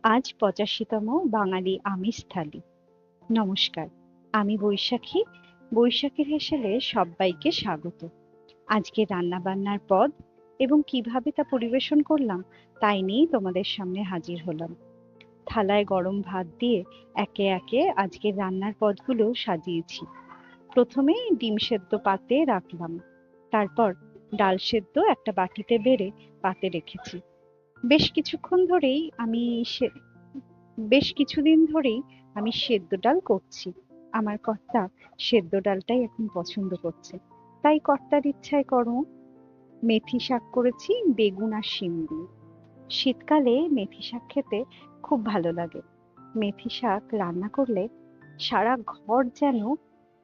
আজ ৮৫তম বাঙালি আমিষ থালি। নমস্কার, আমি বৈশাখী। বৈশাখীর হেসেলে সব্বাইকে স্বাগত। আজকে রান্নাবান্নার পদ এবং কিভাবে তা পরিবেশন করলাম তাই নিয়েই তোমাদের সামনে হাজির হলাম। থালায় গরম ভাত দিয়ে একে একে আজকের রান্নার পদগুলো সাজিয়েছি। প্রথমে ডিম সেদ্ধ পাতে রাখলাম, তারপর ডাল সেদ্ধ একটা বাটিতে বেড়ে পাতে রেখেছি। বেশ কিছুক্ষণ ধরেই আমি সে- বেশ কিছুদিন ধরেই আমি সেদ্ধ ডাল করছি। আমার কর্তা সেদ্ধ ডালটাই এখন পছন্দ করছে, তাই কর্তার ইচ্ছায় করো। মেথি শাক করেছি বেগুন আর শিম দিয়ে। শীতকালে মেথি শাক খেতে খুব ভালো লাগে। মেথি শাক রান্না করলে সারা ঘর যেন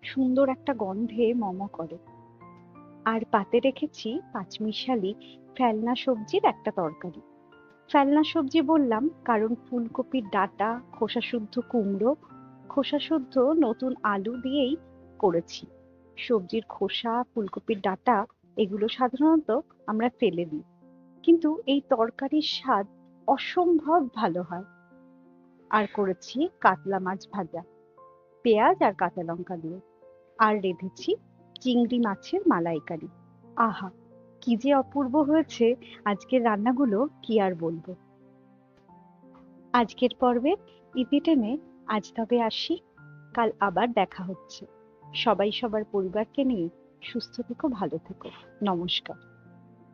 সুন্দর একটা গন্ধে মম করে। আর পাতে রেখেছি পাঁচমিশালি ফেলনা সবজির একটা তরকারি। ফেলনা সবজি বললাম কারণ ফুলকপির ডাঁটা, খোসাসুদ্ধ কুমড়ো, খোসাসুদ্ধ নতুন আলু দিয়েই করেছি। সবজির খোসা, ফুলকপির ডাঁটা এগুলো সাধারণত আমরা ফেলে দিই, কিন্তু এই তরকারির স্বাদ অসম্ভব ভালো হয়। আর করেছি কাতলা মাছ ভাজা, পেঁয়াজ আর কাঁচা লঙ্কা দিয়ে। আর রেঁধেছি চিংড়ি মাছের মালাইকারি। আহা, কি যে অপূর্ব হয়েছে আজকের রান্নাগুলো, কি আর বলবো। আজকের পর্বে ইতি টেনে আজ তবে আসি। কাল আবার দেখা হচ্ছে। সবাই সবার পরিবারকে নিয়ে সুস্থ থেকো, ভালো থেকো। নমস্কার।